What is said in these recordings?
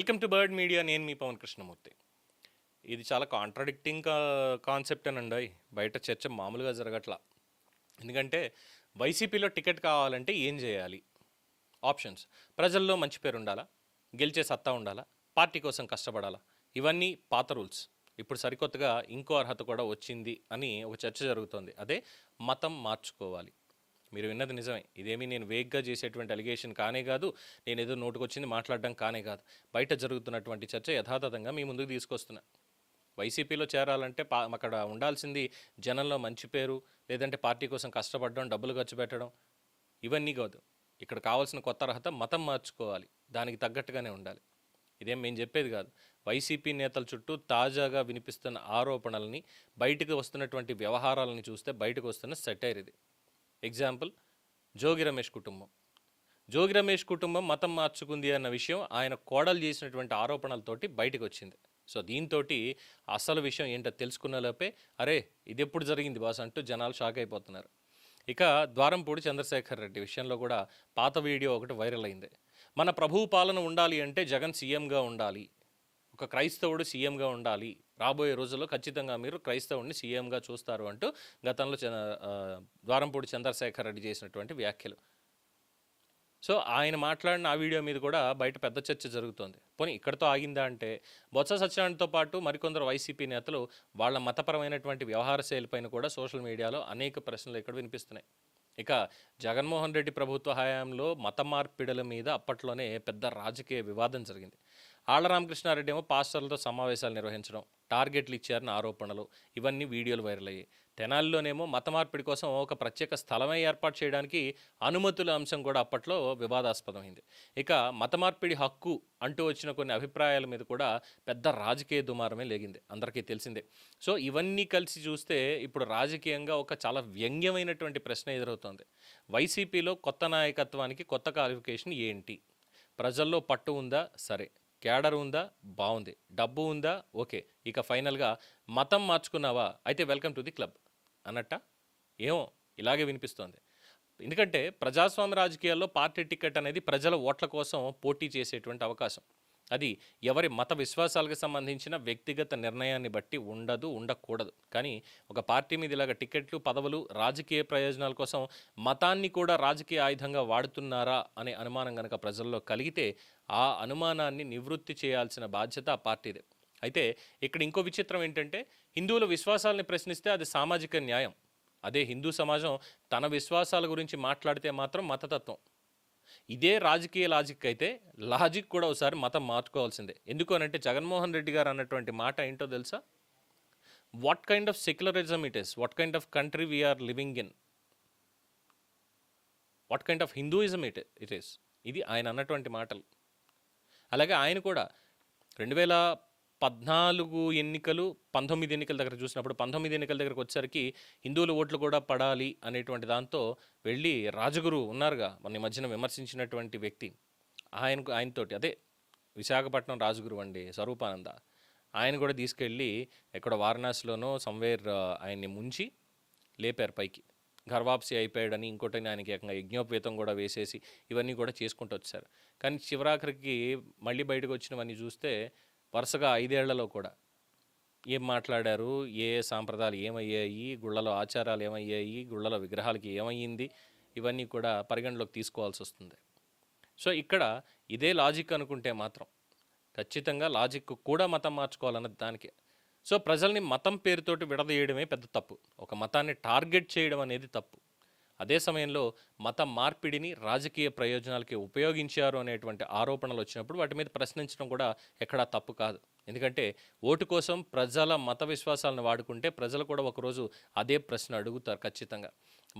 Welcome to bird media. నేను మీ పవన్ కృష్ణమూర్తి. ఇది చాలా కాంట్రడిక్టింగ్ కాన్సెప్ట్ అనండి. బయట చర్చ మామూలుగా జరగట్లా. ఎందుకంటే వైసీపీలో టికెట్ కావాలంటే ఏం చేయాలి? ఆప్షన్స్: ప్రజల్లో మంచి పేరు ఉండాలా, గెలిచే సత్తా ఉండాలా, పార్టీ కోసం కష్టపడాలా. ఇవన్నీ పాత రూల్స్. ఇప్పుడు సరికొత్తగా ఇంకో అర్హత కూడా వచ్చింది అని ఒక చర్చ జరుగుతోంది. అదే మతం మార్చుకోవాలి. మీరు విన్నది నిజమే. ఇదేమీ నేను వేగ్గా చేసేటువంటి అలిగేషన్ కానే కాదు, నేను ఏదో నోటుకొచ్చింది మాట్లాడడం కానే కాదు. బయట జరుగుతున్నటువంటి చర్చ యథాతథంగా మీ ముందుకు తీసుకొస్తున్నా. వైసీపీలో చేరాలంటే అక్కడ ఉండాల్సింది జనంలో మంచి పేరు, లేదంటే పార్టీ కోసం కష్టపడడం, డబ్బులు ఖర్చు పెట్టడం, ఇవన్నీ కాదు. ఇక్కడ కావాల్సిన కొత్త అర్హత మతం మార్చుకోవాలి. దానికి తగ్గట్టుగానే ఉండాలి. ఇదేం మేము చెప్పేది కాదు. వైసీపీ నేతల చుట్టూ తాజాగా వినిపిస్తున్న ఆరోపణలని, బయటకు వస్తున్నటువంటి వ్యవహారాలని చూస్తే బయటకు వస్తున్న సెటైర్ ఇది. ఎగ్జాంపుల్, జోగి రమేష్ కుటుంబం. జోగి రమేష్ కుటుంబం మతం మార్చుకుంది అన్న విషయం ఆయన కోడలు చేసినటువంటి ఆరోపణలతోటి బయటకు వచ్చింది. సో దీంతో అసలు విషయం ఏంటో తెలుసుకున్న లోపే అరే ఇది ఎప్పుడు జరిగింది బాస్ అంటూ జనాలు షాక్ అయిపోతున్నారు. ఇక ద్వారంపూడి చంద్రశేఖర్ రెడ్డి విషయంలో కూడా పాత వీడియో ఒకటి వైరల్ అయింది. మన ప్రభువు పాలన ఉండాలి అంటే జగన్ సీఎంగా ఉండాలి, ఒక క్రైస్తవుడు సీఎంగా ఉండాలి, రాబోయే రోజుల్లో ఖచ్చితంగా మీరు క్రైస్తవుడిని సీఎంగా చూస్తారు అంటూ గతంలో ద్వారంపూడి చంద్రశేఖర్ రెడ్డి చేసినటువంటి వ్యాఖ్యలు. సో ఆయన మాట్లాడిన ఆ వీడియో మీద కూడా బయట పెద్ద చర్చ జరుగుతోంది. పోనీ ఇక్కడితో ఆగిందా అంటే, బొత్స సత్యనారాయణతో పాటు మరికొందరు వైసీపీ నేతలు వాళ్ళ మతపరమైనటువంటి వ్యవహార శైలిపైన కూడా సోషల్ మీడియాలో అనేక ప్రశ్నలు ఇక్కడ వినిపిస్తున్నాయి. ఇక జగన్మోహన్ రెడ్డి ప్రభుత్వ హయాంలో మత మార్పిడుల మీద అప్పట్లోనే పెద్ద రాజకీయ వివాదం జరిగింది. ఆళ్ల రామకృష్ణారెడ్డి ఏమో పాస్టర్లతో సమావేశాలు నిర్వహించడం, టార్గెట్లు ఇచ్చారని ఆరోపణలు, ఇవన్నీ వీడియోలు వైరల్ అయ్యాయి. తెనాలిలోనేమో మత మార్పిడి కోసం ఒక ప్రత్యేక స్థలమే ఏర్పాటు చేయడానికి అనుమతుల అంశం కూడా అప్పట్లో వివాదాస్పదమైంది. ఇక మత మార్పిడి హక్కు అంటూ వచ్చిన కొన్ని అభిప్రాయాల మీద కూడా పెద్ద రాజకీయ దుమారమే లేగింది, అందరికీ తెలిసిందే. సో ఇవన్నీ కలిసి చూస్తే ఇప్పుడు రాజకీయంగా ఒక చాలా వ్యంగ్యమైనటువంటి ప్రశ్న ఎదురవుతోంది. వైసీపీలో కొత్త నాయకత్వానికి కొత్త క్వాలిఫికేషన్ ఏంటి? ప్రజల్లో పట్టు ఉందా? సరే. క్యాడర్ ఉందా? బాగుంది. డబ్బు ఉందా? ఓకే. ఇక ఫైనల్గా మతం మార్చుకున్నావా? అయితే వెల్కమ్ టు ది క్లబ్ అన్నట్ట. ఏమో ఇలాగే వినిపిస్తోంది. ఎందుకంటే ప్రజాస్వామ్య రాజకీయాల్లో పార్టీ టికెట్ అనేది ప్రజల ఓట్ల కోసం పోటీ చేసేటువంటి అవకాశం. అది ఎవరి మత విశ్వాసాలకు సంబంధించిన వ్యక్తిగత నిర్ణయాన్ని బట్టి ఉండకూడదు. కానీ ఒక పార్టీ మీద ఇలాగ టికెట్లు, పదవులు, రాజకీయ ప్రయోజనాల కోసం మతాన్ని కూడా రాజకీయ ఆయుధంగా వాడుతున్నారా అనే అనుమానం కనుక ప్రజల్లో కలిగితే ఆ అనుమానాన్ని నివృత్తి చేయాల్సిన బాధ్యత ఆ పార్టీదే. అయితే ఇక్కడ ఇంకో విచిత్రం ఏంటంటే, హిందువుల విశ్వాసాలని ప్రశ్నిస్తే అది సామాజిక న్యాయం. అదే హిందూ సమాజం తన విశ్వాసాల గురించి మాట్లాడితే మాత్రం మతతత్వం. ఇదే రాజకీయ లాజిక్ అయితే లాజిక్ కూడా ఒకసారి మతం మార్చుకోవాల్సిందే. ఎందుకు అనంటే జగన్మోహన్ రెడ్డి గారు అన్నటువంటి మాట ఏంటో తెలుసా? What kind of secularism it is, what kind of country we are living in, what kind of Hinduism it is. ఇది ఆయన అన్నటువంటి మాటలు. అలాగే ఆయన కూడా 2014 ఎన్నికలు, 19 ఎన్నికల దగ్గర చూసినప్పుడు 19 ఎన్నికల దగ్గరకు వచ్చేసరికి హిందువుల ఓట్లు కూడా పడాలి అనేటువంటి దాంతో వెళ్ళి రాజగురు ఉన్నారుగా, మన మధ్యన విమర్శించినటువంటి వ్యక్తి, ఆయనతోటి అదే విశాఖపట్నం రాజగురు అండి స్వరూపానంద, ఆయన కూడా తీసుకెళ్ళి ఎక్కడ వారణాసిలోనో సమ్వేర్ ఆయన్ని ముంచి లేపారు పైకి. గర్వాప్సి అయిపోయాడని, ఇంకోటి ఆయనకి ఏకంగా యజ్ఞోపేతం కూడా వేసేసి ఇవన్నీ కూడా చేసుకుంటూ వచ్చారు. కానీ చివరాఖరికి మళ్ళీ బయటకు వచ్చినవన్నీ చూస్తే వరుసగా 5 ఏళ్లలో కూడా ఏం మాట్లాడారు, ఏ సాంప్రదాయాలు ఏమయ్యాయి, గుళ్ళలో ఆచారాలు ఏమయ్యాయి, గుళ్ళలో విగ్రహాలకి ఏమయ్యింది, ఇవన్నీ కూడా పరిగణలోకి తీసుకోవాల్సి వస్తుంది. సో ఇక్కడ ఇదే లాజిక్ అనుకుంటే మాత్రం ఖచ్చితంగా లాజిక్ కూడా మతం మార్చుకోవాలన్నది దానికి. సో ప్రజల్ని మతం పేరుతోటి విడదీయడమే పెద్ద తప్పు. ఒక మతాన్ని టార్గెట్ చేయడం అనేది తప్పు. అదే సమయంలో మత మార్పిడిని రాజకీయ ప్రయోజనాలకి ఉపయోగించారు అనేటువంటి ఆరోపణలు వచ్చినప్పుడు వాటి మీద ప్రశ్నించడం కూడా ఎక్కడా తప్పు కాదు. ఎందుకంటే ఓటు కోసం ప్రజల మత విశ్వాసాలను వాడుకుంటే ప్రజలు కూడా ఒకరోజు అదే ప్రశ్న అడుగుతారు ఖచ్చితంగా.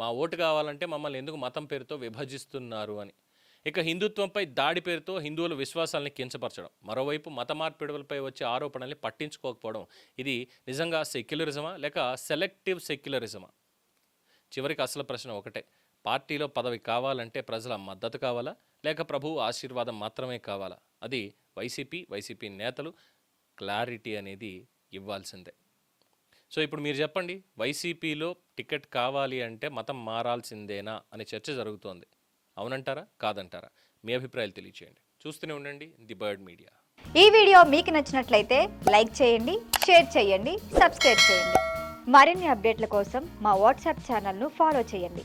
మా ఓటు కావాలంటే మమ్మల్ని ఎందుకు మతం పేరుతో విభజిస్తున్నారు అని. ఇక హిందుత్వంపై దాడి పేరుతో హిందువుల విశ్వాసాలని కించపరచడం, మరోవైపు మత మార్పిడులపై వచ్చే ఆరోపణల్ని పట్టించుకోకపోవడం, ఇది నిజంగా సెక్యులరిజమా లేక సెలెక్టివ్ సెక్యులరిజమా? చివరికి అసలు ప్రశ్న ఒకటే, పార్టీలో పదవి కావాలంటే ప్రజల మద్దతు కావాలా లేక ప్రభువు ఆశీర్వాదం మాత్రమే కావాలా? అది వైసీపీ నేతలు క్లారిటీ అనేది ఇవ్వాల్సిందే. సో ఇప్పుడు మీరు చెప్పండి, వైసీపీలో టికెట్ కావాలి అంటే మతం మారాల్సిందేనా అనే చర్చ జరుగుతోంది. అవునంటారా? కాదంటారా? మీ అభిప్రాయాలు తెలియచేయండి. చూస్తూనే ఉండండి ది బర్డ్ మీడియా. ఈ వీడియో మీకు నచ్చినట్లయితే లైక్ చేయండి, షేర్ చేయండి, సబ్స్క్రైబ్ చేయండి. మరిన్ని అప్డేట్ల కోసం మా వాట్సాప్ ఛానల్ను ఫాలో చేయండి.